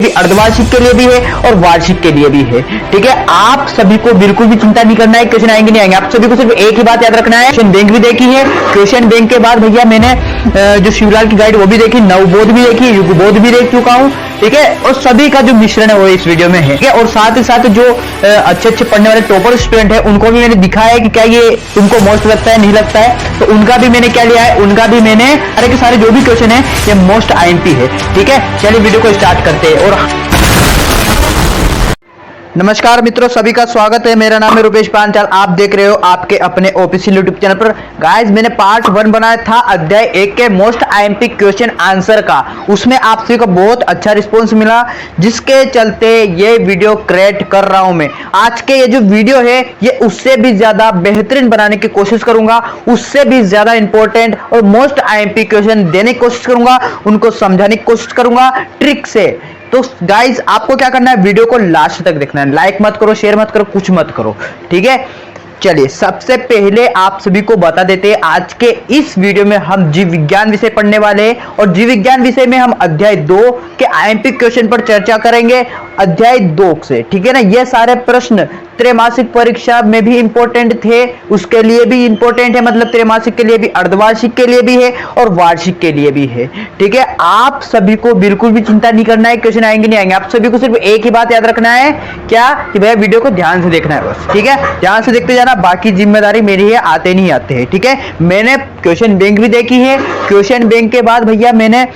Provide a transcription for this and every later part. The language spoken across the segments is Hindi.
अर्धवार्षिक के लिए भी है और वार्षिक के लिए भी है। ठीक है, आप सभी को बिल्कुल भी चिंता नहीं करना है क्वेश्चन आएंगे नहीं आएंगे। आप सभी को सिर्फ एक ही बात याद रखना है, क्वेश्चन बैंक भी देखी है, क्वेश्चन बैंक के बाद भैया मैंने जो शिवलाल की गाइड वो भी देखी, नवबोध भी देखी, युगबोध भी देख चुका हूँ। ठीक है, और सभी का जो मिश्रण है वो इस वीडियो में है। ठीक है, और साथ ही साथ जो अच्छे अच्छे पढ़ने वाले टॉपर स्टूडेंट है उनको भी मैंने दिखाया है कि क्या ये तुमको मोस्ट लगता है नहीं लगता है, तो उनका भी मैंने क्या लिया है, उनका भी मैंने सारे के सारे जो भी क्वेश्चन है ये मोस्ट आईएमपी है। ठीक है, चलिए वीडियो को स्टार्ट करते हैं। और नमस्कार मित्रों, सभी का स्वागत है। मेरा नाम है रुपेश पांचाल, आप देख रहे हो आपके अपने ऑफिशियल यूट्यूब चैनल पर। गाइस, मैंने पार्ट 1 बनाया था अध्याय 1 के मोस्ट आईएमपी क्वेश्चन आंसर का, उसमें आप सभी को बहुत अच्छा रिस्पॉन्स मिला, जिसके चलते ये वीडियो क्रिएट कर रहा हूं मैं। आज के ये जो वीडियो है ये उससे भी ज्यादा बेहतरीन बनाने की कोशिश करूंगा, उससे भी ज्यादा इंपॉर्टेंट और मोस्ट आईएमपी क्वेश्चन देने की कोशिश करूंगा, उनको समझाने की कोशिश करूंगा ट्रिक से। तो गाइज, आपको क्या करना है, वीडियो को लास्ट तक देखना है, लाइक मत करो, शेयर मत करो, कुछ मत करो। ठीक है, चलिए सबसे पहले आप सभी को बता देते हैं, आज के इस वीडियो में हम जीव विज्ञान विषय पढ़ने वाले हैं और जीव विज्ञान विषय में हम अध्याय 2 के आईएमपी क्वेश्चन पर चर्चा करेंगे अध्याय 2 से। ठीक है ना, ये सारे प्रश्न त्रैमासिक परीक्षा में भी इंपॉर्टेंट थे, उसके लिए भी इंपॉर्टेंट है, मतलब त्रैमासिक के लिए भी, अर्धवार्षिक के लिए भी है और वार्षिक के लिए भी है। ठीक है, आप सभी को बिल्कुल भी चिंता नहीं करना है क्वेश्चन आएंगे नहीं आएंगे। आप सभी को सिर्फ एक ही बात याद रखना है, क्या कि भैया वीडियो को ध्यान से देखना है बस। ठीक है, ध्यान से देखते जाना, बाकी जिम्मेदारी मेरी है, आते नहीं आते हैं। ठीक है, मैंने क्वेश्चन बैंक भी देखी है, क्वेश्चन बैंक के बाद भैया मैंने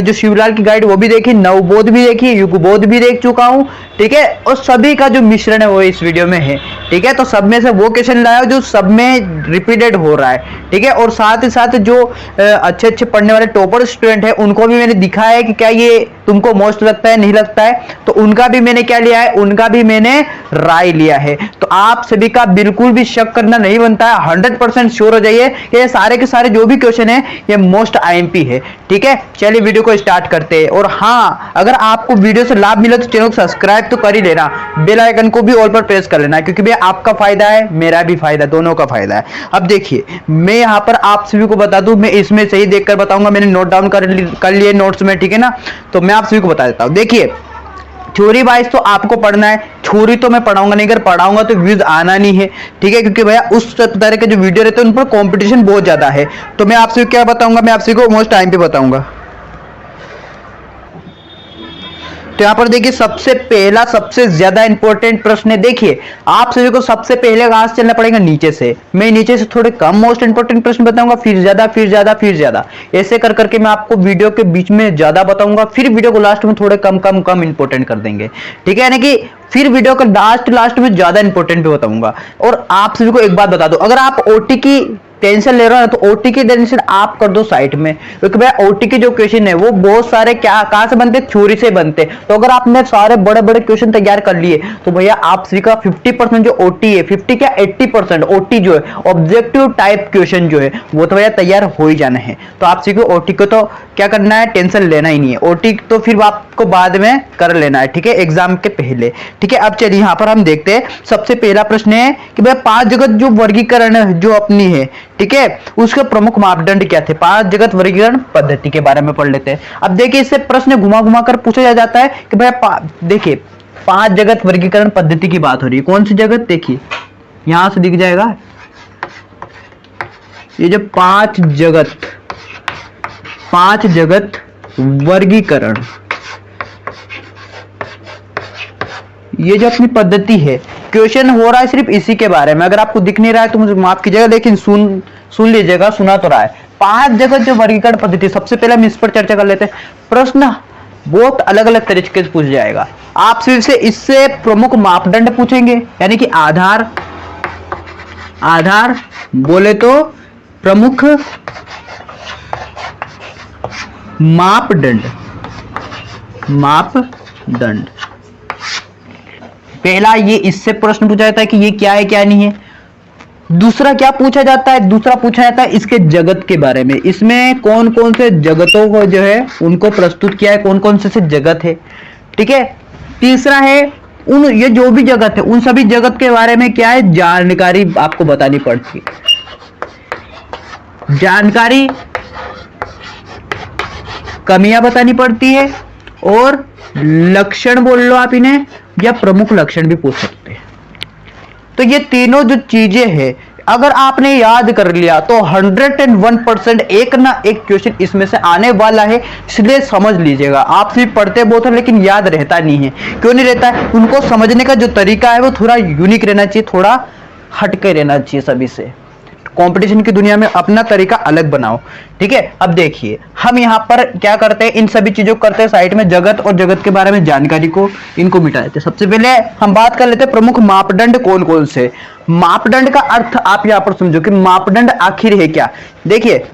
जो शिवलाल की गाइड वो भी देखी, नवबोध भी देखी, युगबोध भी देख चुका हूं। ठीक है, और सभी का जो मिश्रण है वो इस वीडियो में है। ठीक है, तो सब में से वो क्वेश्चन लाया जो सब में रिपीटेड हो रहा है। ठीक है, और साथ ही साथ जो अच्छे अच्छे पढ़ने वाले टॉपर स्टूडेंट है उनको भी मैंने दिखाया है कि क्या ये तुमको मोस्ट लगता है नहीं लगता है, तो उनका भी मैंने क्या लिया है, उनका भी मैंने राय लिया है। तो आप सभी का बिल्कुल भी शक करना नहीं बनता है, 100% श्योर हो जाइए कि ये सारे के सारे जो भी क्वेश्चन है ये मोस्ट आईएमपी है। ठीक है, चलिए वीडियो को स्टार्ट करते हैं। और हाँ, अगर आपको वीडियो से लाभ मिला तो चैनल को सब्सक्राइब तो कर ही लेना, बेल आइकन को भी ऑल पर प्रेस कर लेना, क्योंकि भैया आपका फायदा है, मेरा भी फायदा, दोनों का फायदा है। अब देखिए, मैं यहाँ पर आप सभी को बता दूं, मैं इसमें सही देखकर बताऊंगा, मैंने नोट डाउन कर लिए नोट्स में। ठीक है ना, तो मैं आप सभी को बता देता हूं। देखिए, थ्योरी वाइज तो आपको पढ़ना है, थ्योरी तो मैं पढ़ाऊंगा नहीं, अगर पढ़ाऊंगा तो व्यूज आना नहीं है। ठीक है, क्योंकि भैया उस तरह के जो वीडियो रहते हैं उन पर कंपटीशन बहुत ज्यादा है। तो मैं आपसे क्या बताऊंगा, मैं आपसे को मोस्ट टाइम पे बताऊंगा। तो यहां पर देखिए, सबसे पहला सबसे ज्यादा इंपॉर्टेंट प्रश्न है। देखिए, आप सभी को सबसे पहले कहां से चलना पड़ेगा, नीचे से। मैं नीचे से थोड़े कम मोस्ट इंपॉर्टेंट प्रश्न बताऊंगा, फिर ज्यादा, फिर ज्यादा, फिर ज्यादा, ऐसे कर करके मैं आपको वीडियो के बीच में ज्यादा बताऊंगा, फिर वीडियो को लास्ट में थोड़े कम कम कम इंपॉर्टेंट कर देंगे। ठीक है, यानी कि फिर वीडियो का लास्ट में ज्यादा इंपॉर्टेंट भी बताऊंगा। और आप सभी को एक बात बता दो, अगर आप ओटी की टेंशन ले रहा है तो ओटी की टेंशन आप कर दो साइड में, क्योंकि भैया ओटी के जो क्वेश्चन है वो बहुत सारे क्या कहां से बनते हैं, थ्योरी से बनते हैं। तो अगर आपने सारे बड़े बड़े क्वेश्चन तैयार कर लिए तो भैया आप सभी का 50% जो ओटी है, 50 क्या 80% ओटी जो है, ऑब्जेक्टिव टाइप क्वेश्चन जो है, वो तो भैया तैयार हो ही जाना है। तो आप सभी को ओटी को तो क्या करना है, टेंशन लेना ही नहीं है। ओटी तो फिर आपको बाद में कर लेना है, ठीक है, एग्जाम के पहले। ठीक है, अब चलिए यहां पर हम देखते हैं। सबसे पहला प्रश्न है कि भैया 5 जगत जो वर्गीकरण जो अपनी है, ठीक है, उसके प्रमुख मापदंड क्या थे। 5 जगत वर्गीकरण पद्धति के बारे में पढ़ लेते हैं। अब देखिए, इससे प्रश्न घुमा घुमा कर पूछा जाता है कि भैया देखिए 5 जगत वर्गीकरण पद्धति की बात हो रही है। कौन सी जगत, देखिए यहां से दिख जाएगा, ये जो 5 जगत वर्गीकरण, ये जो अपनी पद्धति है, क्वेश्चन हो रहा है सिर्फ इसी के बारे में। अगर आपको दिख नहीं रहा है तो मुझे माफ कीजिएगा, लेकिन सुन लीजिएगा, सुना तो रहा है। 5 जगत जो वर्गीकरण पद्धति, सबसे पहले हम इस पर चर्चा कर लेते हैं। प्रश्न बहुत अलग अलग तरीके से पूछ जाएगा आप सिर्फ से। इससे प्रमुख मापदंड पूछेंगे, यानी कि आधार बोले तो प्रमुख मापदंड। पहला ये इससे प्रश्न पूछा जाता है कि ये क्या है क्या नहीं है। दूसरा क्या पूछा जाता है, दूसरा पूछा जाता है इसके जगत के बारे में, इसमें कौन कौन से जगतों को जो है उनको प्रस्तुत किया है, कौन कौन से जगत है। ठीक है, तीसरा है ये जो भी जगत है उन सभी जगत के बारे में क्या है, जानकारी आपको बतानी पड़ती है। जानकारी कमियां बतानी पड़ती है और लक्षण बोल लो आप इन्हें, या प्रमुख लक्षण भी पूछ सकते हैं। तो ये तीनों जो चीजें हैं अगर आपने याद कर लिया तो 101% एक ना एक क्वेश्चन इसमें से आने वाला है, इसलिए समझ लीजिएगा। आप सिर्फ पढ़ते बहुत हो लेकिन याद रहता नहीं है। क्यों नहीं रहता है? उनको समझने का जो तरीका है वो थोड़ा यूनिक रहना चाहिए, थोड़ा हटके रहना चाहिए सभी से। कंपटीशन की दुनिया में अपना तरीका अलग बनाओ, ठीक है। अब देखिए हम यहाँ पर क्या करते हैं, इन सभी चीजों को करते हैं साइड में, जगत और जगत के बारे में जानकारी को इनको मिटा देते हैं। सबसे पहले हम बात कर लेते हैं प्रमुख मापदंड कौन कौन से। मापदंड का अर्थ आप यहाँ पर समझो कि मापदंड आखिर है क्या। देखिए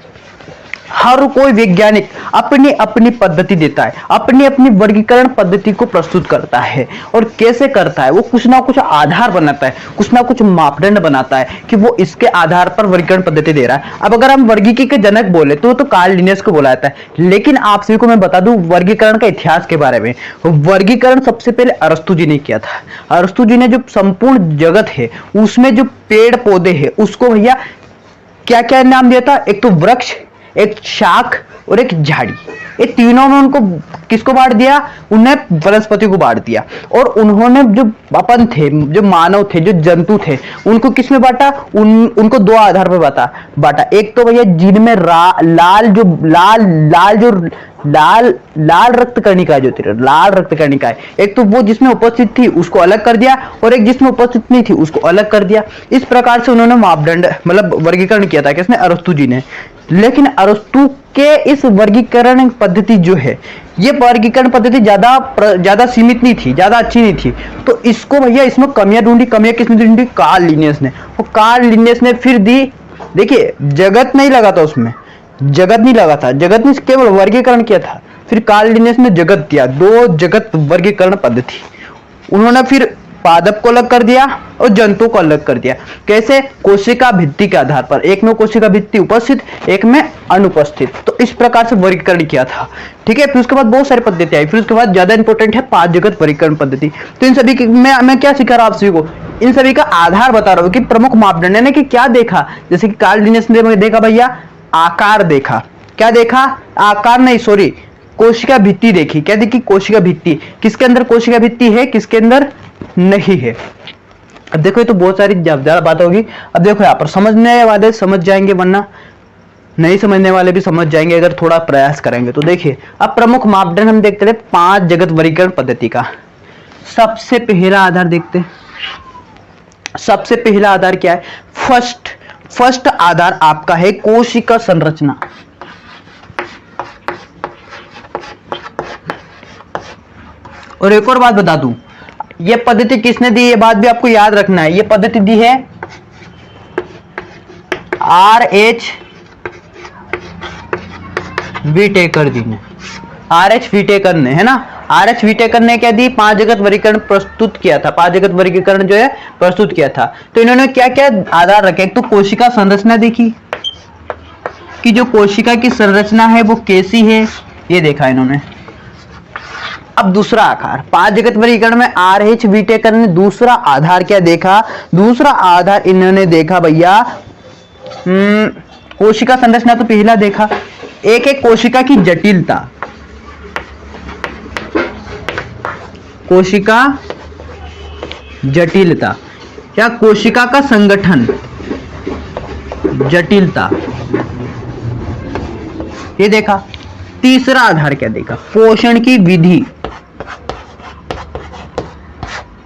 हर कोई वैज्ञानिक अपनी अपनी पद्धति देता है, अपनी अपनी वर्गीकरण पद्धति को प्रस्तुत करता है। और कैसे करता है? वो कुछ ना कुछ आधार बनाता है, कुछ ना कुछ मापदंड बनाता है कि वो इसके आधार पर वर्गीकरण पद्धति दे रहा है। अब अगर हम वर्गीकी के जनक बोले तो कार्ल लिनियस को बोला जाता है। लेकिन आप सभी को मैं बता दूं वर्गीकरण का इतिहास के बारे में। वर्गीकरण सबसे पहले अरस्तु जी ने किया था। अरस्तु जी ने जो संपूर्ण जगत है उसमें जो पेड़ पौधे है उसको भैया क्या क्या नाम दिया था? एक तो वृक्ष, एक शाख और एक झाड़ी। ये तीनों में उनको किसको बांट दिया? उन्हें वनस्पति को बांट दिया। और उन्होंने जो अपन थे, जो मानव थे, जो जंतु थे, उनको किस में बांटा? उनको दो आधार पर बांटा। एक तो भैया जिनमें लाल रक्त कणिका जो थी, लाल रक्त कणिकाएं, एक तो वो जिसमें उपस्थित थी उसको अलग कर दिया, और एक जिसमें उपस्थित नहीं थी उसको अलग कर दिया। इस प्रकार से उन्होंने मापदंड मतलब वर्गीकरण किया था। किसने? अरस्तु जी ने। लेकिन अरस्तु के इस वर्गीकरण पद्धति जो है, ये वर्गीकरण पद्धति ज्यादा सीमित नहीं थी, ज्यादा अच्छी नहीं थी। तो इसको भैया इसमें कमियां ढूंढी। कमियां किसने ढूंढी? कार्ल लिनियस ने। वो कार्ल लिनियस ने फिर दी। देखिए जगत नहीं लगा था उसमें, जगत नहीं लगा था, जगत ने केवल वर्गीकरण किया था। फिर कार्ल लिनियस ने जगत दिया, दो जगत वर्गीकरण पद्धति। उन्होंने फिर पादप को अलग कर दिया और जंतु को अलग कर दिया। कैसे? कोशिका भित्ति के आधार पर। एक में कोशिका भित्ति उपस्थित, एक में अनुपस्थित। तो इस प्रकार से वर्गीकरण किया था, ठीक है। फिर उसके बाद बहुत सारी पद्धति आई। फिर उसके बाद ज्यादा इंपॉर्टेंट है 5 जगत वर्गीकरण पद्धति। तो इन सभी की मैं क्या सिखा रहा हूं आप सभी को? इन सभी का आधार बता रहा हूं कि प्रमुख मापदंड यानी कि क्या देखा। जैसे कि कार्ल लिनियस ने देखा भैया आकार देखा। क्या देखा? आकार नहीं, सॉरी, कोशिका भित्ति देखी। क्या देखी? कोशिका भित्ति। किसके अंदर कोशिका भित्ति है, किसके अंदर नहीं है। अब देखो ये तो बहुत सारी ज्यादा बात होगी। अब देखो यहाँ पर समझने वाले समझ जाएंगे, वरना नहीं समझने वाले भी समझ जाएंगे अगर थोड़ा प्रयास करेंगे। तो देखिए अब प्रमुख मापदंड हम देखते हैं 5 जगत वर्गीकरण पद्धति का। सबसे पहला आधार देखते हैं। सबसे पहला आधार क्या है? फर्स्ट आधार आपका है कोशिका संरचना। और एक और बात बता दूं, यह पद्धति किसने दी? ये बात भी आपको याद रखना है। यह पद्धति दी है R.H. विटेकर जी ने। R.H. विटेकर ने, है ना। R.H. विटेकर ने क्या दी? 5 जगत वर्गीकरण प्रस्तुत किया था। 5 जगत वर्गीकरण जो है प्रस्तुत किया था। तो इन्होंने क्या क्या आधार रखे? एक तो कोशिका संरचना देखी कि जो कोशिका की संरचना है वो कैसी है, ये देखा इन्होंने। अब दूसरा आधार 5 जगत वर्गीकरण में R.H. विटेकर ने दूसरा आधार क्या देखा? दूसरा आधार इन्होंने देखा भैया कोशिका संरचना तो पहला देखा। एक एक कोशिका की जटिलता, कोशिका जटिलता या कोशिका का संगठन जटिलता, ये देखा। तीसरा आधार क्या देखा? पोषण की विधि।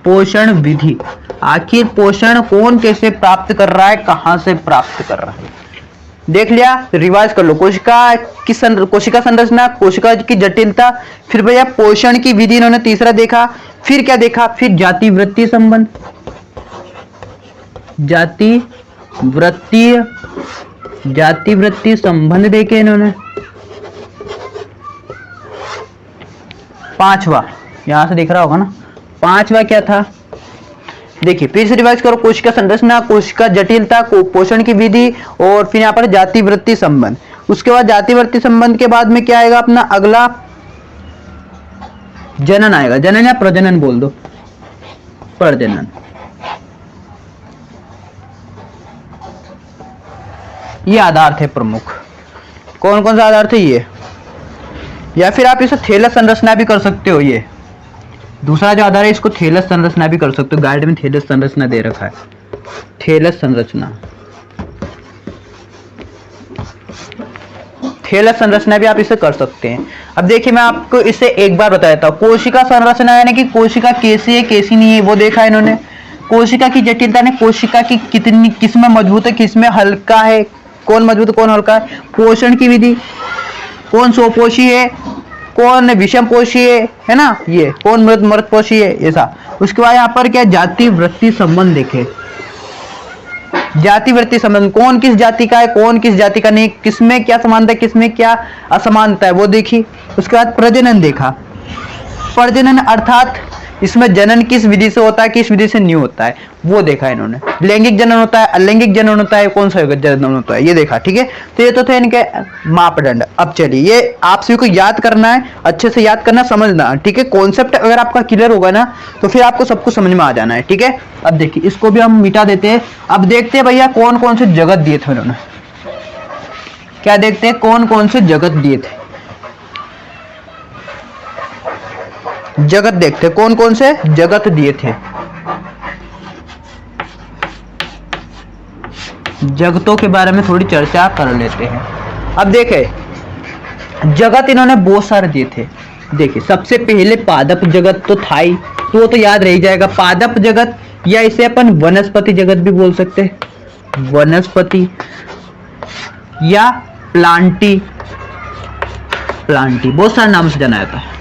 पोषण विधि, आखिर पोषण कौन कैसे प्राप्त कर रहा है, कहां से प्राप्त कर रहा है, देख लिया। रिवाइज कर लो। कोशिका संरचना, कोशिका की जटिलता, फिर भैया पोषण की विधि इन्होंने तीसरा देखा। फिर क्या देखा? फिर जाति वृत्तीय संबंध, जाति वृत्तीय संबंध देखे इन्होंने। पांचवा यहां से दिख रहा होगा ना, पांचवा क्या था? देखिए फिर से रिवाइज करो। कोशिका संरचना, कोशिका जटिलता, पोषण की विधि, और फिर यहाँ पर जाति वृत्ति संबंध। उसके बाद जाति वृत्ति संबंध के बाद में क्या आएगा अपना अगला? जनन आएगा। जनन या प्रजनन बोल दो, प्रजनन। ये आधार थे प्रमुख। कौन कौन सा आधार थे? या फिर आप इसे थेलस संरचना भी कर सकते हो। ये दूसरा जो आधार है इसको थेलस संरचना भी कर सकते हो। गाइड में थेलस संरचना दे रखा है, थेलस संरचना, थेलस संरचना भी आप इसे कर सकते हैं। अब देखिए मैं आपको इसे एक बार बता देता हूँ। कोशिका संरचना यानी कि कोशिका कैसी है कैसी नहीं है वो देखा है इन्होंने। कोशिका की जटिलता ने कोशिका की कितनी, किसमें मजबूत है किसमें हल्का है, कौन मजबूत कौन हल्का है। पोषण की विधि, कौन स्वपोषी है कौन विषम पोषी है ना, ये कौन मृत मृत पोषी है ऐसा। उसके बाद यहाँ पर क्या जाति वृत्ति संबंध देखे, जाति वृत्ति संबंध, कौन किस जाति का है कौन किस जाति का नहीं, किसमें क्या समानता है किसमें क्या असमानता है वो देखी। उसके बाद प्रजनन देखा, प्रजनन अर्थात इसमें जनन किस विधि से होता है किस विधि से नहीं होता है वो देखा इन्होंने। लैंगिक जनन होता है अलैंगिक जनन होता है कौन सा जनन होता है ये देखा। ठीक है, तो ये तो थे इनके मापदंड। अब चलिए ये आप सभी को याद करना है, अच्छे से याद करना समझना। ठीक है, कॉन्सेप्ट अगर आपका क्लियर होगा ना तो फिर आपको सब कुछ समझ में आ जाना है। ठीक है, अब देखिए इसको भी हम मिटा देते हैं। अब देखते हैं भैया कौन कौन से जगत दिए थे उन्होंने, क्या देखते हैं कौन कौन से जगत दिए थे। जगत देखते कौन कौन से जगत दिए थे। जगतों के बारे में थोड़ी चर्चा कर लेते हैं। अब देखें जगत इन्होंने बहुत सारे दिए थे। देखिए सबसे पहले पादप जगत तो था ही, तो वो तो याद रह जाएगा पादप जगत, या इसे अपन वनस्पति जगत भी बोल सकते हैं, वनस्पति या प्लांटी, प्लांटी बहुत सारे नाम से जाना जाता है।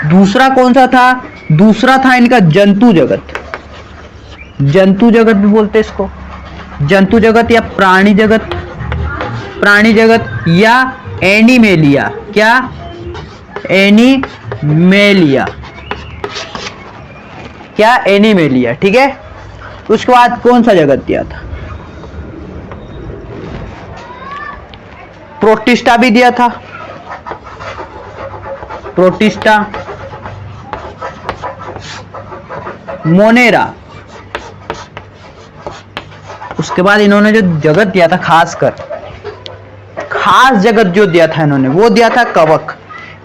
दूसरा कौन सा था, दूसरा था इनका जंतु जगत, जंतु जगत भी बोलते हैं इसको, जंतु जगत या प्राणी जगत, प्राणी जगत या एनिमेलिया, क्या एनिमेलिया, क्या एनिमेलिया। ठीक है, उसके बाद कौन सा जगत दिया था, प्रोटिस्टा भी दिया था, प्रोटिस्टा, मोनेरा। उसके बाद इन्होंने जो जगत दिया था खास जगत जो दिया था इन्होंने वो दिया था कवक।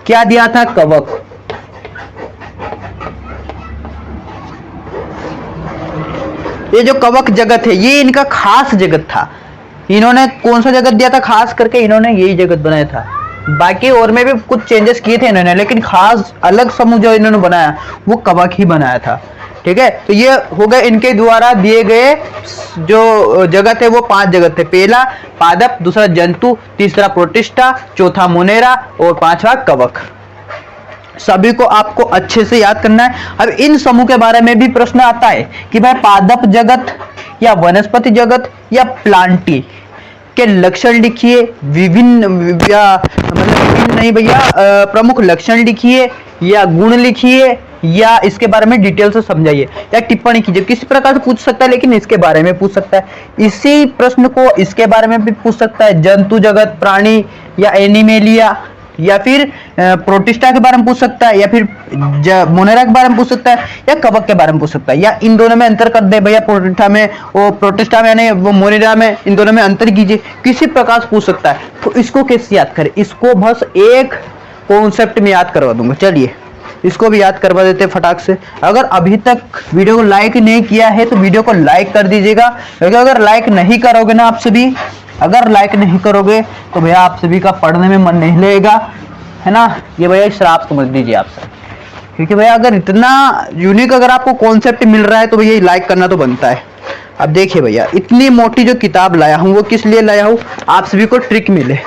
क्या दिया था, कवक। ये जो कवक जगत है ये इनका खास जगत था। इन्होंने कौन सा जगत दिया था, खास करके इन्होंने यही जगत बनाया था। बाकी और में भी कुछ चेंजेस किए थे इन्होंने, लेकिन खास अलग समूह जो इन्होंने बनाया वो कवक ही बनाया था। ठीक है, तो ये हो गए इनके द्वारा दिए गए जो जगत है वो 5 जगत थे। पहला पादप, दूसरा जंतु, तीसरा प्रोटिस्टा, चौथा मोनेरा और 5वां कवक। सभी को आपको अच्छे से याद करना है। अब इन समूह के बारे में भी प्रश्न आता है कि भाई पादप जगत या वनस्पति जगत या प्लांटी के लक्षण लिखिए, विभिन्न या मतलब विभिन्न नहीं भैया, प्रमुख लक्षण लिखिए या गुण लिखिए या इसके बारे में डिटेल से समझाइए या टिप्पणी कीजिए। किसी प्रकार से पूछ सकता है, लेकिन इसके बारे में पूछ सकता है। इसी प्रश्न को इसके बारे में भी पूछ सकता है, जंतु जगत, प्राणी या एनिमेलिया, या फिर प्रोटिस्टा के बारे में पूछ सकता है, या फिर मोनेरा के बारे में पूछ सकता है, या कवक के बारे में पूछ सकता है, या इन दोनों में अंतर कर दे भैया, प्रोटिस्टा में वो प्रोटिस्टा में यानी वो मोनेरा में, इन दोनों में अंतर कीजिए। किसी प्रकार से पूछ सकता है। तो इसको कैसे याद करें, इसको बस एक कॉन्सेप्ट में याद करवा दूंगा। चलिए इसको भी याद करवा देते फटाक से। अगर अभी तक वीडियो को लाइक नहीं किया है तो वीडियो को लाइक कर दीजिएगा, क्योंकि अगर लाइक नहीं करोगे ना आप सभी, अगर लाइक नहीं करोगे तो भैया आप सभी का पढ़ने में मन नहीं लगेगा, है ना। ये भैया श्राप समझ लीजिए आप सब, क्योंकि भैया अगर इतना यूनिक अगर आपको कॉन्सेप्ट मिल रहा है तो भैया लाइक करना तो बनता है। अब देखिए भैया इतनी मोटी जो किताब लाया हूँ वो किस लिए लाया हूँ, आप सभी को ट्रिक मिले।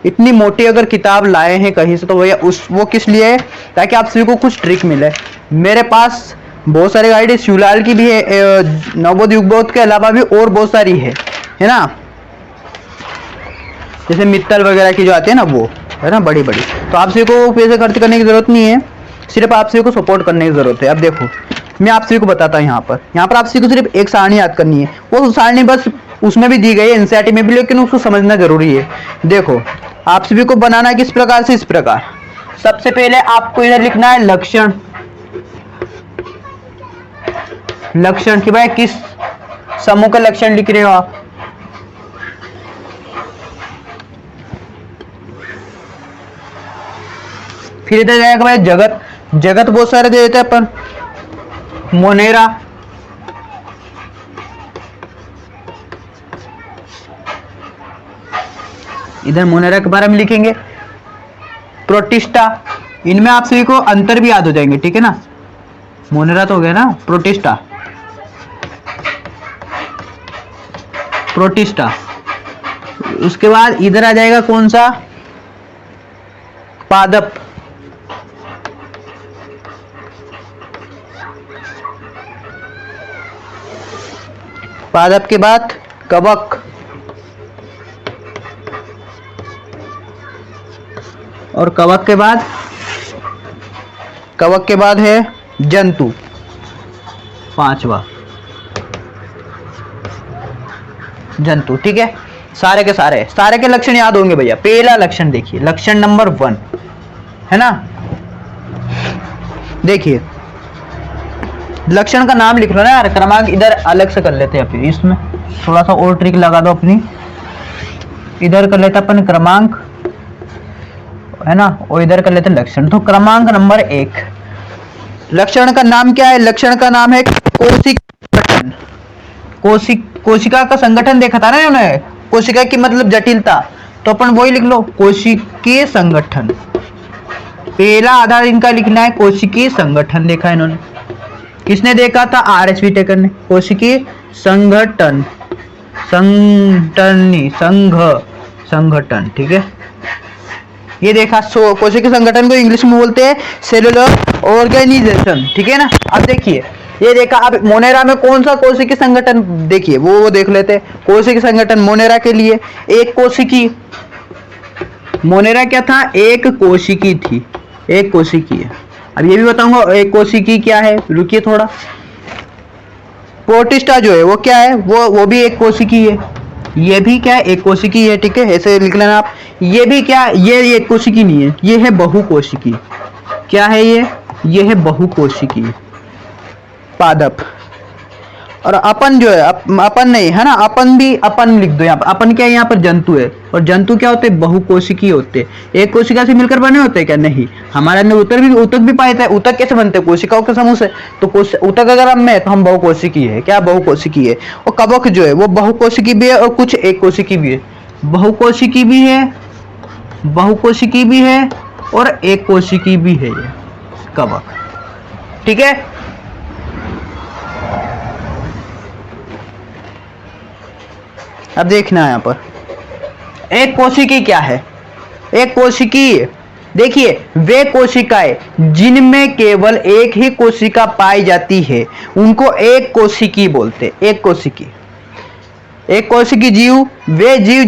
इतनी मोटी अगर किताब लाए हैं कहीं से तो भैया वो किस लिए है, ताकि आप सभी को कुछ ट्रिक मिले। मेरे पास बहुत सारी गाइड शिवलाल की भी है, नवोदय युगबोध के अलावा भी और बहुत सारी है ना, जैसे मित्तल वगैरह की जो आती है ना वो, है ना, बड़ी बड़ी। तो आप सभी को पैसे खर्च करने की जरूरत नहीं है, सिर्फ आप सभी को सपोर्ट करने की जरूरत है। अब देखो मैं आप सभी को बताता हूँ, यहाँ पर आप सभी को सिर्फ एक सारणी याद करनी है। वो सारणी बस उसमें भी दी गई है एनसीईआरटी में भी, लेकिन उसको समझना जरूरी है। देखो आप सभी को बनाना है किस प्रकार से, इस प्रकार। सबसे पहले आपको इधर लिखना है लक्षण, लक्षण कि भाई किस समूह का लक्षण लिख रहे हो आप। फिर इधर जाएगा भाई जगत, जगत बहुत सारे दे देते हैं अपन, मोनेरा, इधर मोनेरा के बारे में लिखेंगे, प्रोटिस्टा, इनमें आप सभी को अंतर भी याद हो जाएंगे, ठीक है ना। मोनेरा तो हो गया ना, प्रोटिस्टा, प्रोटिस्टा। उसके बाद इधर आ जाएगा कौन सा, पादप, पादप के बाद कवक, और कवक के बाद है जंतु, पांचवा जंतु, ठीक है। सारे के लक्षण याद होंगे भैया। पहला लक्षण देखिए, लक्षण नंबर 1 है ना, देखिए लक्षण का नाम लिख लो ना यार, क्रमांक इधर अलग से कर लेते हैं अपनी, इसमें थोड़ा सा और ट्रिक लगा दो अपनी, इधर कर लेते अपन क्रमांक है ना, और इधर कर लेते लक्षण। तो क्रमांक नंबर 1, लक्षण का नाम क्या है, लक्षण का नाम है कोशिका। कोशिका का संगठन देखा था ना उन्होंने, कोशिका की मतलब जटिलता, तो अपन वही लिख लो, कोशिकीय संगठन। पहला आधार इनका लिखना है कोशिकीय संगठन, देखा है इन्होंने, किसने देखा था, आर.एच. व्हिटेकर ने। कोशिकीय संगठन, संगठन, ठीक है, ये देखा। कोशिकीय संगठन को इंग्लिश में बोलते हैं सेलुलर ऑर्गेनाइजेशन, ठीक है ना। अब देखिए ये देखा, अब मोनेरा में कौन सा कोशिकीय संगठन, देखिए वो देख लेते हैं। कोशिकीय संगठन मोनेरा के लिए एक कोशिकी, मोनेरा क्या था, एक कोशिकी थी, एक कोशिकी है। अब ये भी बताऊंगा एक कोशिकी क्या है, रुकिए थोड़ा। प्रोटिस्टा जो है वो क्या है, वो भी एक कोशिकी है, ये भी क्या है, एक कोशिकी है, ठीक है, ऐसे लिख लेना आप। ये भी क्या, ये एक कोशिकी नहीं है, ये है बहुकोशिकी। क्या है ये है बहुकोशिकी पादप। और अपन जो है अपन नहीं है ना, अपन लिख दो यहाँ पर। अपन क्या है, यहाँ पर जंतु है, और जंतु क्या होते हैं, बहुकोशिकी होते हैं। एक कोशिका से मिलकर बने होते हैं क्या, नहीं। हमारे अंदर ऊतक भी पाए थे। ऊतक कैसे बनते हैं, कोशिकाओं के समूह से। तो ऊतक अगर हम में तो हम बहुकोशिकी है, क्या बहुकोशिकी है। और कवक जो है वो बहुकोशिकी भी है और कुछ एक कोशिकी भी है, बहुकोशिकी भी है और एक कोशिकी भी है ये कवक, ठीक है। अब देखना है यहाँ पर एक कोशिकी क्या है। एक कोशिकी, देखिए वे कोशिकाएं जिनमें केवल एक ही कोशिका पाई जाती है उनको एक कोशिकी बोलते हैं। एक कोशिकी जीव, वे जीव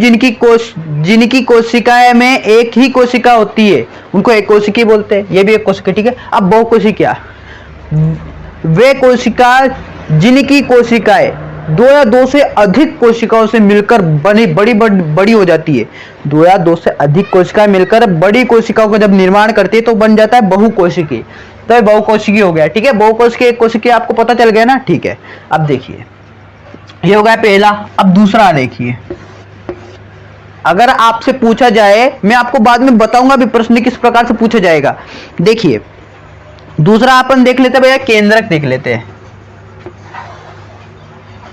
जिनकी कोशिकाएं में एक ही कोशिका होती है उनको एक कोशिकी बोलते हैं। ये भी एक कोशिका, ठीक है। अब बहुकोशिका, वे कोशिका जिनकी कोशिकाएं 2 या 2 से अधिक कोशिकाओं से मिलकर बड़ी हो जाती है। 2 या 2 से अधिक कोशिकाएं मिलकर बड़ी कोशिकाओं का जब निर्माण करती है तो बन जाता है बहुकोशिकी। तो बहुकोशिकी हो गया, ठीक है। बहुकोशिकी एक कोशिकी आपको पता चल गया ना, ठीक है। अब देखिए ये हो गया पहला। अब दूसरा देखिए, अगर आपसे पूछा जाए, मैं आपको बाद में बताऊंगा भी प्रश्न किस प्रकार से पूछा जाएगा। देखिए दूसरा अपन देख लेते हैं भैया, केंद्रक देख लेते हैं।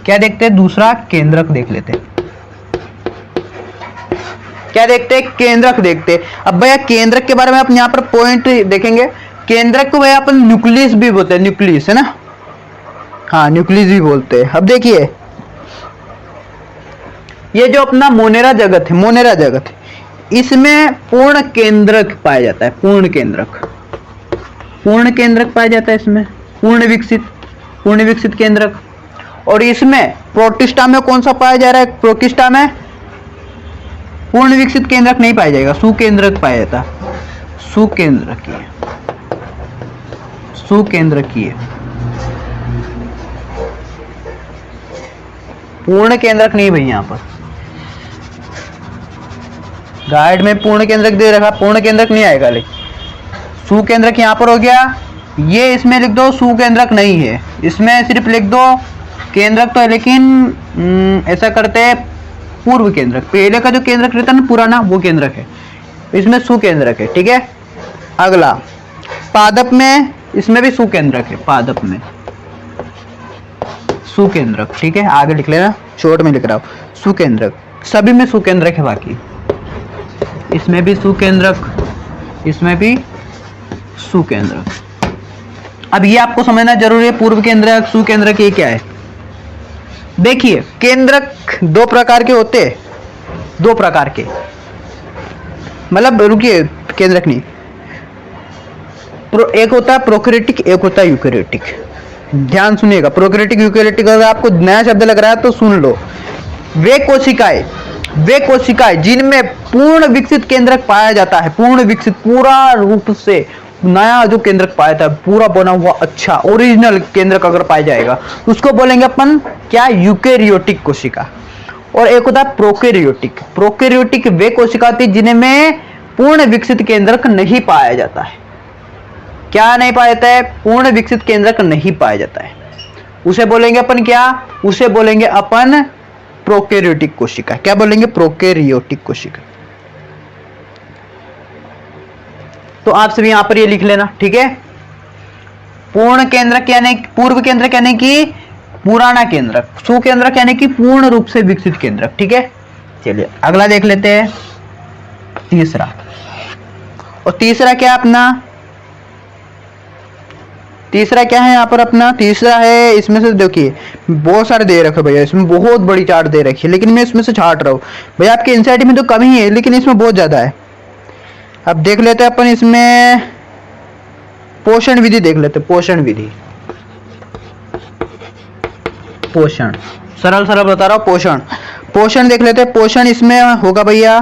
क्या देखते हैं, दूसरा केंद्रक देख लेते हैं। क्या देखते हैं, केंद्रक देखते हैं। अब भैया केंद्रक के बारे में अपन यहाँ पर पॉइंट देखेंगे। केंद्रक को भैया अपन न्यूक्लियस भी बोलते हैं, न्यूक्लियस है ना, हाँ न्यूक्लियस भी बोलते हैं। अब देखिए ये जो अपना मोनेरा जगत है, इसमें पूर्ण केंद्रक पाया जाता है। पूर्ण केंद्रक पाया जाता है इसमें, पूर्ण विकसित केंद्रक। और इसमें प्रोटिस्टा में कौन सा पाया जा रहा है, प्रोटिस्टा में पूर्ण विकसित केंद्रक नहीं पाया जाएगा, सुकेंद्रक पाया जाता। सुकेंद्रकीय पूर्ण केंद्रक नहीं भैया, यहाँ पर गाइड में पूर्ण केंद्रक दे रखा, पूर्ण केंद्रक नहीं आएगा। लेकिन सुकेंद्रक यहाँ पर हो गया, ये इसमें लिख दो सुकेंद्रक नहीं है, इसमें सिर्फ लिख दो केंद्रक तो है, लेकिन ऐसा करते हैं पूर्व केंद्रक। पहले का जो केंद्रक रहता है ना पुराना, वो केंद्रक है, इसमें सुकेंद्रक है, ठीक है। अगला पादप में, इसमें भी सुकेंद्रक है, पादप में सुकेंद्रक, ठीक है, आगे लिख लेना, शॉर्ट में लिख रहा हूं, सुकेंद्रक, सभी में सुकेंद्रक है बाकी, इसमें भी सुकेंद्रक, इसमें भी सुकेंद्रक। अब ये आपको समझना जरूरी है, पूर्व केंद्रक, सुकेंद्रक, ये क्या है। देखिए केंद्रक दो प्रकार के होते हैं, दो प्रकार के, मतलब रुकिए, केंद्रक नहीं, एक होता है प्रोकैरियोटिक, एक होता है यूकैरियोटिक। ध्यान सुनिएगा, प्रोकैरियोटिक यूकैरियोटिक, अगर आपको नया शब्द लग रहा है तो सुन लो। वे कोशिकाएं जिनमें पूर्ण विकसित केंद्रक पाया जाता है, पूर्ण विकसित, पूरा रूप से नया जो केंद्रक पाया था, पूरा बना हुआ अच्छा ओरिजिनल केंद्रक अगर पाया जाएगा, उसको बोलेंगे अपन क्या, यूकैरियोटिक कोशिका। और एक होता है प्रोकैरियोटिक। प्रोकैरियोटिक वे कोशिका होती है जिनमें पूर्ण विकसित केंद्रक नहीं पाया जाता है। क्या नहीं पाया जाता है, पूर्ण विकसित केंद्रक नहीं पाया जाता है, उसे बोलेंगे अपन क्या, उसे बोलेंगे अपन प्रोकैरियोटिक कोशिका। क्या बोलेंगे, प्रोकैरियोटिक कोशिका। तो आप सभी यहां पर ये लिख लेना, ठीक है। पूर्ण केंद्रक यानी पूर्व केंद्रक यानी कि पुराना केंद्रक, सुकेंद्रक यानी कि पूर्ण रूप से विकसित केंद्रक, ठीक है। चलिए अगला देख लेते हैं, तीसरा। और तीसरा क्या अपना, तीसरा क्या है यहाँ पर अपना, तीसरा है, इसमें से देखिए बहुत सारे दे रखे भैया, इसमें बहुत बड़ी चार्ट दे रखी है, लेकिन मैं इसमें से छाट रहा हूँ भैया, आपके एनसीईआरटी में तो कम ही है, लेकिन इसमें बहुत ज्यादा है। अब देख लेते हैं अपन इसमें पोषण विधि देख लेते हैं, पोषण विधि, पोषण, सरल सरल बता रहा हूं, पोषण, पोषण देख लेते हैं। पोषण इसमें होगा भैया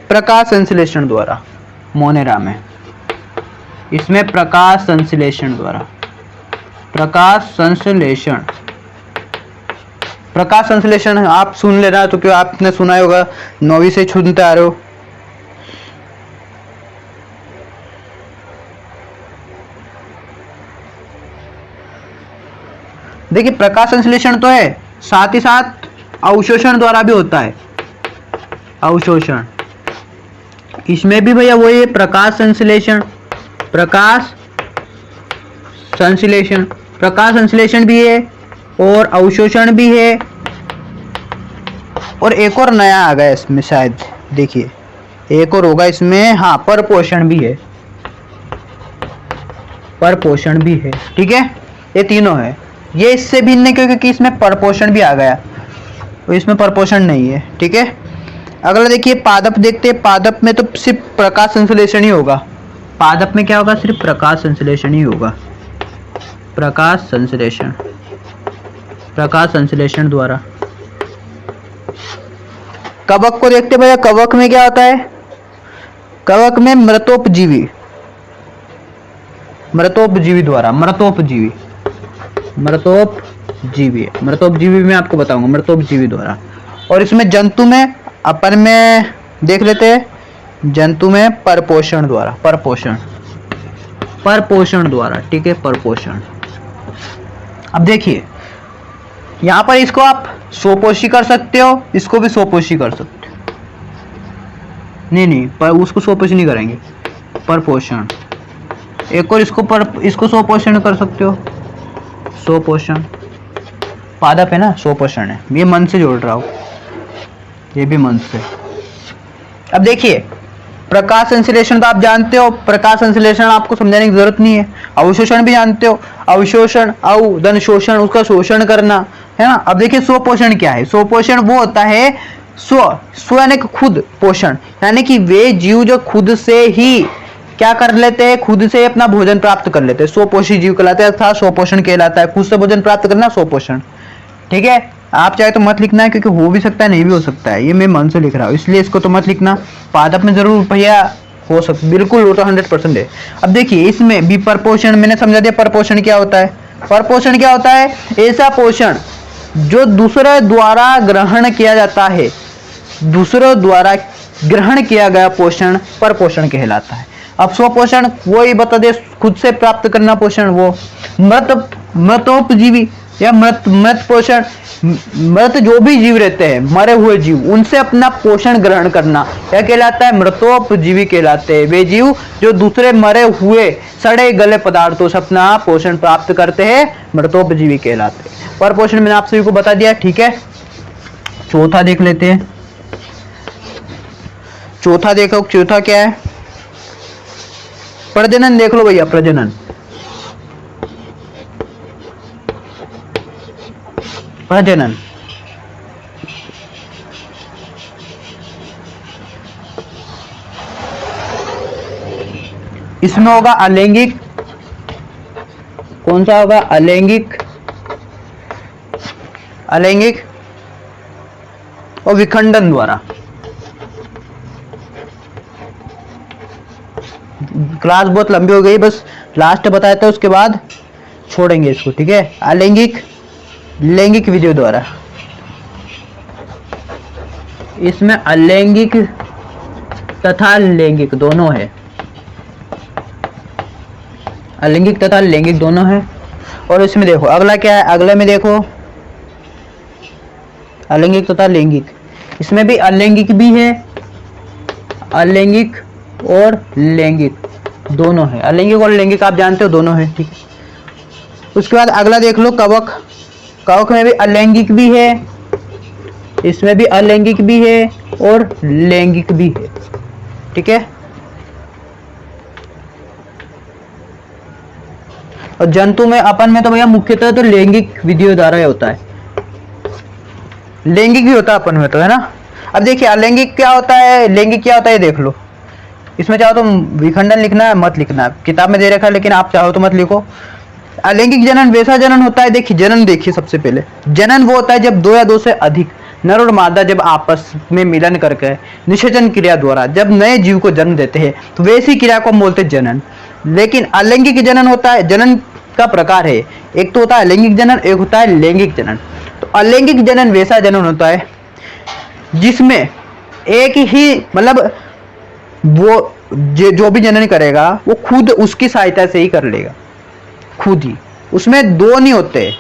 प्रकाश संश्लेषण द्वारा, मोनेरा में, इसमें प्रकाश संश्लेषण द्वारा, प्रकाश संश्लेषण, प्रकाश संश्लेषण आप सुन लेना, तो क्यों आपने सुना होगा, 9वीं से सुनते आ रहे हो। देखिए प्रकाश संश्लेषण तो है, साथ ही साथ अवशोषण द्वारा भी होता है, अवशोषण, इसमें भी भैया वही है, प्रकाश संश्लेषण, प्रकाश संश्लेषण, प्रकाश संश्लेषण भी है और अवशोषण भी है। और एक और नया आ गया इसमें शायद, देखिए एक और होगा इसमें, हाँ परपोषण भी है, परपोषण भी है, ठीक है। ये तीनों है, ये इससे भिन्न है क्योंकि इसमें परपोषण भी आ गया, तो इसमें परपोषण नहीं है, ठीक है। अगला देखिए पादप देखते हैं, पादप में तो सिर्फ प्रकाश संश्लेषण ही होगा, पादप में क्या होगा, सिर्फ प्रकाश संश्लेषण ही होगा, प्रकाश संश्लेषण, प्रकाश संश्लेषण द्वारा। कवक को देखते भैया, कवक में क्या होता है, कवक में मृतोपजीवी, मृतोपजीवी द्वारा, मृतोपजीवी, मृतोपजीवी, मृतोपजीवी में आपको बताऊंगा, मृतोपजीवी द्वारा। और इसमें जंतु में अपन में देख लेते हैं, जंतु में परपोषण द्वारा, परपोषण, परपोषण द्वारा, ठीक है, परपोषण। अब देखिए यहां पर इसको आप स्वपोषी कर सकते हो, इसको भी स्वपोषी कर सकते हो, नहीं पर उसको स्वपोषी नहीं करेंगे, परपोषण। एक और इसको स्वपोषण कर सकते हो, स्वपोषण, पादप है ना, स्वपोषण है, ये मन से जोड़ रहा हूं, ये भी मन से। अब देखिए प्रकाश संश्लेषण तो आप जानते हो, प्रकाश संश्लेषण आपको समझाने की जरूरत नहीं है। अवशोषण भी जानते हो, अवशोषण, धन शोषण, उसका शोषण करना, है ना। अब देखिए स्वपोषण क्या है, स्वपोषण वो होता है, स्व यानी खुद पोषण, यानी कि वे जीव जो खुद से ही क्या कर लेते हैं, खुद से अपना भोजन प्राप्त कर लेते हैं, स्वपोषी जीव कहलाते हैं, अर्थात स्वपोषण कहलाता है, खुद से भोजन प्राप्त करना स्वपोषण, ठीक है। आप चाहे तो मत लिखना है, क्योंकि हो भी सकता है, नहीं भी हो सकता है, ये मैं मन से लिख रहा हूँ, इसलिए इसको तो मत लिखना। पादप में जरूर भैया हो सकता, बिल्कुल वो तो 100% है। अब देखिए इसमें भी परपोषण मैंने समझा दिया, परपोषण क्या होता है। परपोषण क्या होता है, ऐसा पोषण जो दूसरे द्वारा ग्रहण किया जाता है, दूसरों द्वारा ग्रहण किया गया पोषण परपोषण कहलाता है। अब स्वपोषण वही बता दे, खुद से प्राप्त करना पोषण, वो मृतोपजीवी, या मृत मृत पोषण, मृत जो भी जीव रहते हैं, मरे हुए जीव, उनसे अपना पोषण ग्रहण करना क्या कहलाता है? मृतोपजीवी कहलाते हैं। वे जीव जो दूसरे मरे हुए सड़े गले पदार्थों से अपना पोषण प्राप्त करते हैं, मृतोपजीवी कहलाते हैं। पर पोषण मैंने आप सभी को बता दिया, ठीक है। चौथा देख लेते हैं। चौथा देखो, चौथा क्या है? प्रजनन देख लो भैया, प्रजनन। प्रजनन इसमें होगा अलैंगिक, कौन सा होगा? अलैंगिक, अलैंगिक और विखंडन द्वारा। क्लास बहुत लंबी हो गई, बस लास्ट बताया था, उसके बाद छोड़ेंगे इसको, ठीक है। अलैंगिक, लैंगिक विधियों द्वारा। इसमें अलैंगिक तथा लैंगिक दोनों है, अलैंगिक तथा लैंगिक दोनों है। और इसमें देखो अगला क्या है? अगले में देखो अलैंगिक तथा लैंगिक, इसमें भी अलैंगिक भी है, अलैंगिक और लैंगिक दोनों है। अलैंगिक और लैंगिक आप जानते हो, दोनों है, ठीक है। उसके बाद अगला देख लो कवक। कवक में भी अलैंगिक भी है, इसमें भी अलैंगिक भी है और लैंगिक भी है, ठीक है। और जंतु में, अपन में तो भैया मुख्यतः तो लैंगिक विधियों द्वारा होता है, लैंगिक भी होता है अपन में तो, है ना। अब देखिए अलैंगिक क्या होता है, लैंगिक क्या होता है, देख लो। इसमें चाहो तो विखंडन लिखना है, मत लिखना है, किताब में दे रखा है, लेकिन आप चाहो तो मत लिखो। अलैंगिक जनन वैसा जनन होता है, देखिए जनन देखिए, सबसे पहले जनन वो होता है जब दो या दो से अधिक नर और मादा जब आपस में मिलन करके निषेचन क्रिया द्वारा जब नए जीव को जन्म देते हैं, तो वैसी क्रिया को हम बोलते हैं जनन। लेकिन अलैंगिक जनन होता है, जनन का प्रकार है, एक तो होता है अलैंगिक जनन, एक होता है लैंगिक जनन। तो अलैंगिक जनन वैसा जनन होता है जिसमें एक ही, मतलब वो जो भी जनन करेगा वो खुद उसकी सहायता से ही कर लेगा, खुद ही। उसमें दो नहीं होते,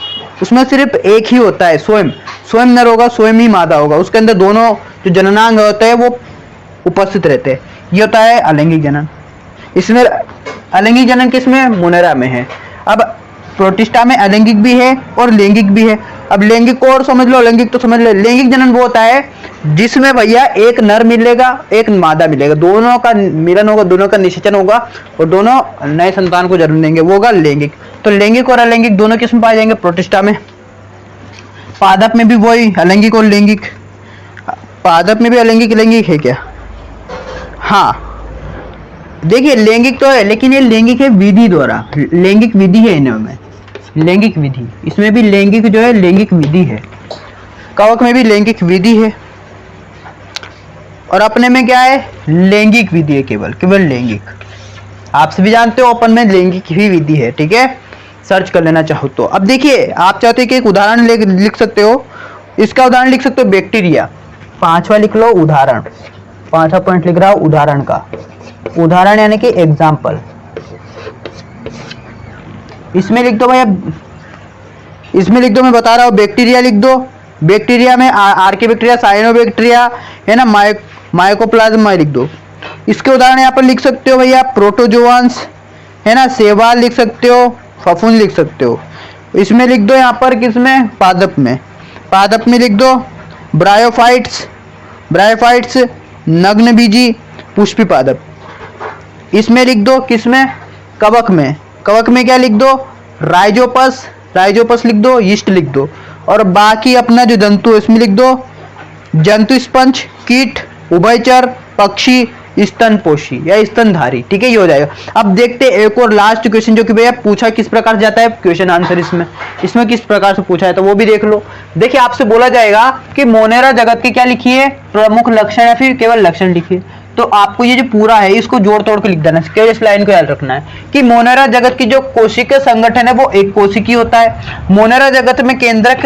उसमें सिर्फ एक ही होता है, स्वयं स्वयं नर होगा, स्वयं ही मादा होगा, उसके अंदर दोनों जो जननांग होते हैं वो उपस्थित रहते हैं। ये होता है अलैंगिक जनन। इसमें अलैंगिक जनन किसमें? मुनेरा में है। अब प्रोटिस्टा में अलैंगिक भी है और लैंगिक भी है। अब लैंगिक को और समझ लो, लैंगिक तो समझ लो। लैंगिक जनन वो होता है जिसमें भैया एक नर मिलेगा, एक मादा मिलेगा, दोनों का मिलन होगा, दोनों का निषेचन होगा और दोनों नए संतान को जन्म देंगे, वो होगा लैंगिक। तो लैंगिक और अलैंगिक दोनों किस्म पाए जाएंगे प्रोटिस्टा में। पादप में भी वही अलैंगिक और लैंगिक। पादप में भी अलैंगिक लैंगिक है क्या? हाँ देखिए लैंगिक तो है, लेकिन ये लैंगिक है विधि द्वारा, लैंगिक विधि है इनमें, लैंगिक विधि। इसमें भी लैंगिक जो है लैंगिक विधि है। कवक में भी लैंगिक विधि है और अपने में क्या है? लैंगिक विधि है, केवल केवल लैंगिक। आप सभी जानते हो अपन में लैंगिक ही विधि है, ठीक है, सर्च कर लेना चाहो तो। अब देखिए आप चाहते हैं कि एक उदाहरण लिख सकते हो, इसका उदाहरण लिख सकते हो बैक्टीरिया। पांचवा लिख लो उदाहरण, पांचवा पॉइंट लिख रहा हूं उदाहरण का। उदाहरण यानी कि एग्जाम्पल। इसमें लिख दो भैया, इसमें लिख दो, मैं बता रहा हूं, बैक्टीरिया लिख दो। बैक्टीरिया में आर्किबैक्टीरिया, साइनोबैक्टीरिया है ना, माइकोप्लाज्मा लिख दो। इसके उदाहरण यहाँ पर लिख सकते हो भैया प्रोटोजोआंस है ना, शैवाल लिख सकते हो, फफूंद लिख सकते हो। इसमें लिख दो यहाँ पर किसमें? पादप में। पादप में लिख दो ब्रायोफाइट्स, ब्रायोफाइट्स, नग्नबीजी, पुष्पी पादप। इसमें लिख दो किसमें? कवक में। कवक में क्या लिख दो? राइजोपस, राइजोपस लिख दो, यीस्ट लिख दो। और बाकी अपना जो जंतु है इसमें लिख दो जंतु स्पंज, कीट, उभयचर, पक्षी, स्तनपोषी या स्तनधारी, ठीक है, ये हो जाएगा। अब देखते हैं एक और लास्ट क्वेश्चन जो कि भैया पूछा किस प्रकार जाता है क्वेश्चन आंसर, इसमें किस प्रकार से पूछा है तो वो भी देख लो। देखिए आपसे बोला जाएगा कि मोनेरा जगत के क्या लिखिए? प्रमुख लक्षण या फिर केवल लक्षण लिखिए। तो आपको ये जो पूरा है इसको जोड़ तोड़ के लिख देना है, केवल इस लाइन को याद रखना है कि मोनेरा जगत की जो कोशिकीय संगठन है वो एक कोशिकीय होता है। मोनेरा जगत में केंद्रक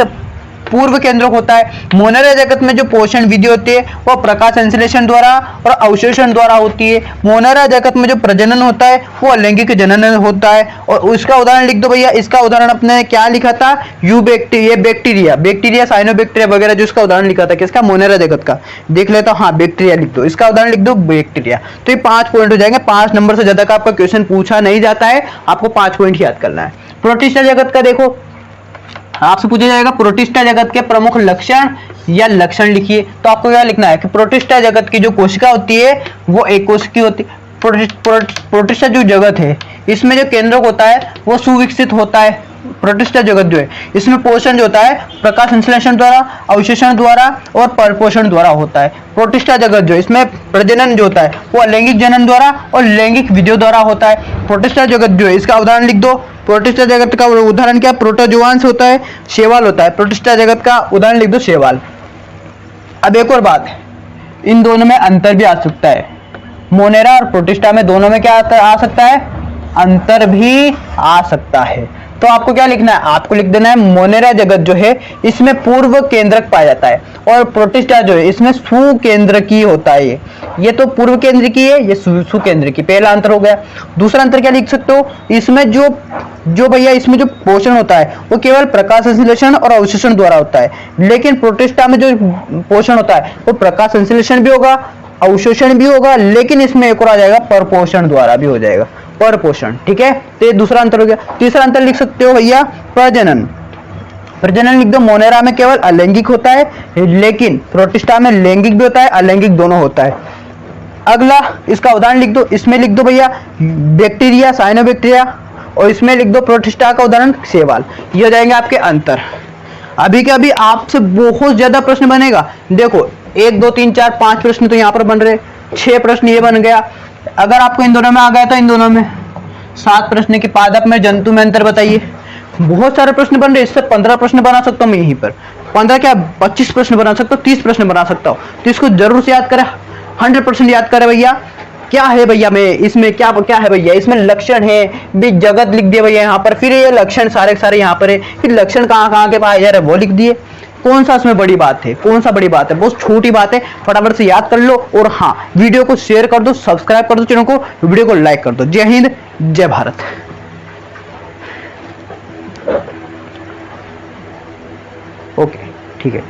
पूर्व केंद्रक होता है। मोनेरा जगत में जो पोषण विधि होती है वो प्रकाश संश्लेषण द्वारा और अवशोषण द्वारा होती है। मोनेरा जगत में जो प्रजनन होता है वो अलैंगिक जनन होता है। और उसका उदाहरण लिख दो भैया। इसका उदाहरण अपने क्या लिखा था, बैक्टीरिया साइनोबैक्टीरिया वगैरह, जो इसका उदाहरण लिखा था किसका, मोनेरा जगत का। देख लेता हूं, हाँ बैक्टीरिया लिख दो, इसका उदाहरण लिख दो बैक्टीरिया। तो ये 5 पॉइंट हो जाएंगे। 5 नंबर से ज्यादा का आपका क्वेश्चन पूछा नहीं जाता है, आपको 5 पॉइंट याद करना है। प्रोटिस्टा जगत का देखो, आपसे पूछा जाएगा प्रोटिस्टा जगत के प्रमुख लक्षण या लक्षण लिखिए। तो आपको क्या लिखना है कि प्रोटिस्टा जगत की जो कोशिका होती है वो एक कोशिकीय होती है। प्रोटिस्टा जो जगत है इसमें जो केंद्रक होता है वो सुविकसित होता है। प्रोटिस्टा जगत जो है इसमें पोषण जो होता है प्रकाश संश्लेषण द्वारा, अवशोषण द्वारा और परपोषण द्वारा होता है। प्रोटिस्टा जगत जो है इसमें प्रजनन जो होता है वो अलैंगिक जनन द्वारा और लैंगिक विधियों द्वारा होता है। प्रोटिस्टा जगत जो है इसका उदाहरण लिख दो। प्रोटिस्टा जगत का उदाहरण क्या, प्रोटोजोआंस होता है, शैवाल होता है। प्रोटिस्टा जगत का उदाहरण लिख दो शैवाल। अब एक और बात, इन दोनों में अंतर भी आ सकता है। मोनेरा और प्रोटिस्टा में दोनों में क्या आ सकता है, अंतर भी आ सकता है। तो आपको क्या लिखना है, आपको लिख देना है मोनेरा जगत जो है इसमें पूर्व केंद्रक पाया जाता है और प्रोटिस्टा जो है इसमें सुकेंद्रकीय होता है। ये तो पूर्व केंद्र की है, ये सुकेंद्र की, पहला अंतर हो गया। दूसरा अंतर क्या लिख सकते हो, इसमें जो भैया इसमें जो पोषण होता है वो केवल प्रकाश संश्लेषण और अवशोषण द्वारा होता है, लेकिन प्रोटिस्टा में जो पोषण होता है वो प्रकाश संश्लेषण भी होगा, अवशोषण भी होगा, लेकिन इसमें एक और आ जाएगा परपोषण द्वारा भी हो जाएगा, परपोषण। ठीक है, तो ये दूसरा अंतर हो गया। तीसरा अंतर लिख सकते हो भैया प्रजनन। प्रजनन लिख दो, मोनेरा में केवल अलैंगिक होता है, लेकिन प्रोटिस्टा में लैंगिक भी होता है, अलैंगिक दोनों होता है। अगला इसका उदाहरण लिख दो, इसमें लिख दो भैया बैक्टीरिया साइनोबैक्टीरिया, और इसमें लिख दो प्रोटिस्टा का उदाहरण शैवाल। ये हो जाएंगे आपके अंतर। अभी के अभी आपसे बहुत ज्यादा प्रश्न बनेगा। देखो 1 2 3 4 5 प्रश्न तो यहाँ पर बन रहे, 6 प्रश्न ये बन गया। अगर आपको इन दोनों में आ गया तो इन दोनों में 7 प्रश्न के पादप में जंतु में अंतर बताइए। बहुत सारे प्रश्न बन रहे, इससे 15 प्रश्न बना सकता हूँ मैं यहीं पर। 15 क्या 25 प्रश्न बना सकता हूँ, 30 प्रश्न बना सकता हूँ। तो इसको जरूर से याद करें, 100% याद करें भैया। क्या है भैया में इसमें क्या है भैया, इसमें लक्षण है भी, जगत लिख दिए भैया यहाँ पर, फिर ये लक्षण सारे यहाँ पर है, फिर लक्षण कहाँ के पाए जा रहे वो लिख दिए। कौन सा इसमें बड़ी बात है, कौन सा बड़ी बात है, बहुत छोटी बात है, फटाफट से याद कर लो। और हाँ, वीडियो को शेयर कर दो, सब्सक्राइब कर दो चैनल को, वीडियो को लाइक कर दो। जय हिंद, जय भारत। ओके ठीक है।